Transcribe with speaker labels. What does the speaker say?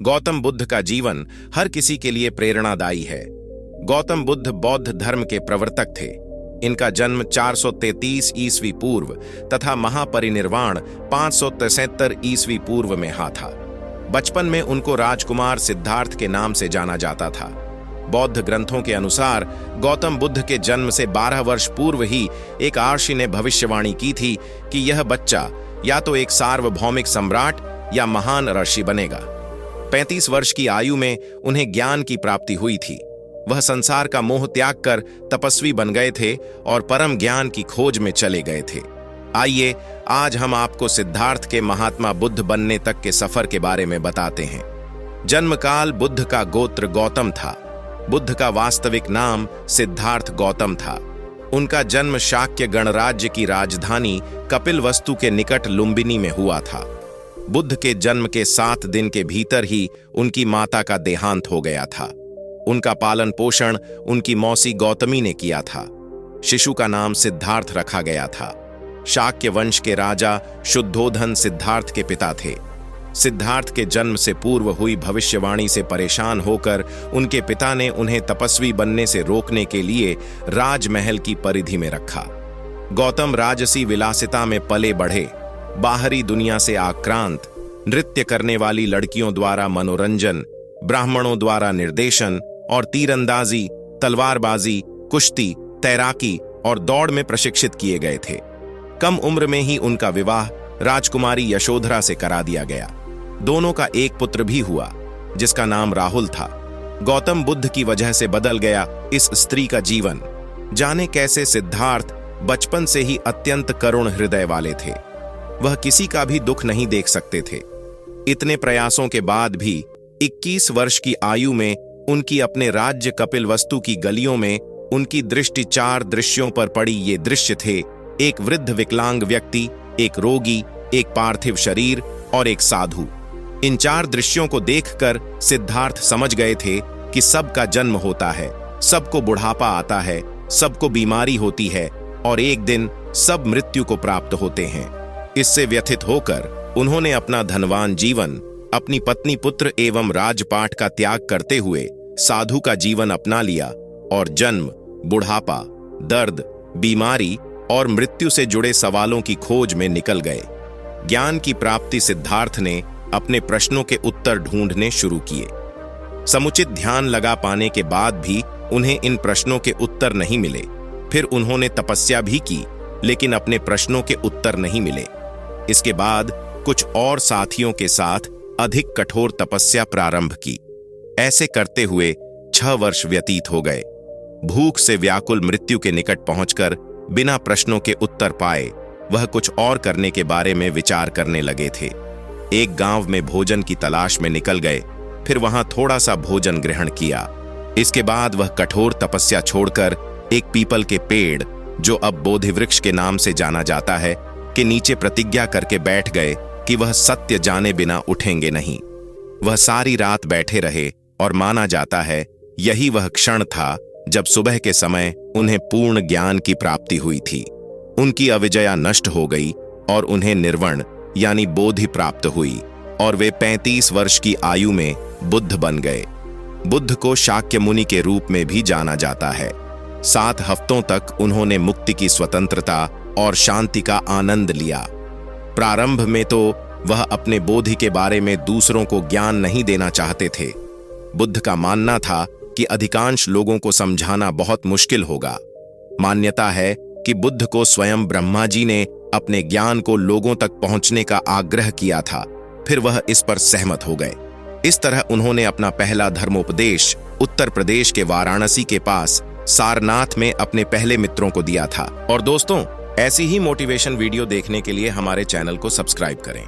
Speaker 1: गौतम बुद्ध का जीवन हर किसी के लिए प्रेरणादायी है। गौतम बुद्ध बौद्ध धर्म के प्रवर्तक थे। इनका जन्म 433 ईस्वी पूर्व तथा महापरिनिर्वाण 573 ईस्वी पूर्व में हुआ था। बचपन में उनको राजकुमार सिद्धार्थ के नाम से जाना जाता था। बौद्ध ग्रंथों के अनुसार गौतम बुद्ध के जन्म से 12 वर्ष पूर्व ही एक आर्षि ने भविष्यवाणी की थी कि यह बच्चा या तो एक सार्वभौमिक सम्राट या महान ऋषि बनेगा। 35 वर्ष की आयु में उन्हें ज्ञान की प्राप्ति हुई थी। वह संसार का मोह त्याग कर तपस्वी बन गए थे और परम ज्ञान की खोज में चले गए थे। आइए आज हम आपको सिद्धार्थ के महात्मा बुद्ध बनने तक के सफर के बारे में बताते हैं। जन्मकाल बुद्ध का गोत्र गौतम था। बुद्ध का वास्तविक नाम सिद्धार्थ गौतम था। उनका जन्म शाक्य गणराज्य की राजधानी कपिलवस्तु के निकट लुम्बिनी में हुआ था। बुद्ध के जन्म के 7 दिन के भीतर ही उनकी माता का देहांत हो गया था। उनका पालन पोषण उनकी मौसी गौतमी ने किया था। शिशु का नाम सिद्धार्थ रखा गया था। शाक्य वंश के राजा शुद्धोधन सिद्धार्थ के पिता थे। सिद्धार्थ के जन्म से पूर्व हुई भविष्यवाणी से परेशान होकर उनके पिता ने उन्हें तपस्वी बनने से रोकने के लिए राजमहल की परिधि में रखा। गौतम राजसी विलासिता में पले बढ़े। बाहरी दुनिया से आक्रांत, नृत्य करने वाली लड़कियों द्वारा मनोरंजन, ब्राह्मणों द्वारा निर्देशन और तीरंदाजी, तलवारबाजी, कुश्ती, तैराकी और दौड़ में प्रशिक्षित किए गए थे। कम उम्र में ही उनका विवाह राजकुमारी यशोधरा से करा दिया गया। दोनों का एक पुत्र भी हुआ जिसका नाम राहुल था। गौतम बुद्ध की वजह से बदल गया इस स्त्री का जीवन। जाने कैसे सिद्धार्थ बचपन से ही अत्यंत करुण हृदय वाले थे। वह किसी का भी दुख नहीं देख सकते थे। इतने प्रयासों के बाद भी 21 वर्ष की आयु में उनकी अपने राज्य कपिलवस्तु की गलियों में उनकी दृष्टि 4 दृश्यों पर पड़ी। ये दृश्य थे: एक वृद्ध विकलांग व्यक्ति, एक रोगी, एक पार्थिव शरीर और एक साधु। इन 4 दृश्यों को देखकर सिद्धार्थ समझ गए थे कि सबका जन्म होता है, सबको बुढ़ापा आता है, सबको बीमारी होती है और एक दिन सब मृत्यु को प्राप्त होते हैं। इससे व्यथित होकर उन्होंने अपना धनवान जीवन, अपनी पत्नी, पुत्र एवं राजपाट का त्याग करते हुए साधु का जीवन अपना लिया और जन्म, बुढ़ापा, दर्द, बीमारी और मृत्यु से जुड़े सवालों की खोज में निकल गए। ज्ञान की प्राप्ति सिद्धार्थ ने अपने प्रश्नों के उत्तर ढूंढने शुरू किए। समुचित ध्यान लगा पाने के बाद भी उन्हें इन प्रश्नों के उत्तर नहीं मिले। फिर उन्होंने तपस्या भी की, लेकिन अपने प्रश्नों के उत्तर नहीं मिले। इसके बाद कुछ और साथियों के साथ अधिक कठोर तपस्या प्रारंभ की। ऐसे करते हुए 6 वर्ष व्यतीत हो गए। भूख से व्याकुल मृत्यु के निकट पहुंचकर बिना प्रश्नों के उत्तर पाए वह कुछ और करने के बारे में विचार करने लगे थे। एक गांव में भोजन की तलाश में निकल गए। फिर वहां थोड़ा सा भोजन ग्रहण किया। इसके बाद वह कठोर तपस्या छोड़कर एक पीपल के पेड़, जो अब बोधि वृक्ष के नाम से जाना जाता है, के नीचे प्रतिज्ञा करके बैठ गए कि वह सत्य जाने बिना उठेंगे नहीं। वह सारी रात बैठे रहे और माना जाता है यही वह क्षण था जब सुबह के समय उन्हें पूर्ण ज्ञान की प्राप्ति हुई थी। उनकी अविजया नष्ट हो गई और उन्हें निर्वण यानी बोधि प्राप्त हुई और वे 35 वर्ष की आयु में बुद्ध बन गए। बुद्ध को शाक्य मुनि के रूप में भी जाना जाता है। 7 हफ्तों तक उन्होंने मुक्ति की स्वतंत्रता और शांति का आनंद लिया। प्रारंभ में तो वह अपने बोधि के बारे में दूसरों को ज्ञान नहीं देना चाहते थे। बुद्ध का मानना था कि अधिकांश लोगों को समझाना बहुत मुश्किल होगा। मान्यता है कि बुद्ध को स्वयं ब्रह्मा जी ने अपने ज्ञान को लोगों तक पहुंचने का आग्रह किया था। फिर वह इस पर सहमत हो गए। इस तरह उन्होंने अपना पहला धर्मोपदेश उत्तर प्रदेश के वाराणसी के पास सारनाथ में अपने पहले मित्रों को दिया था। और दोस्तों, ऐसी ही मोटिवेशन वीडियो देखने के लिए हमारे चैनल को सब्सक्राइब करें।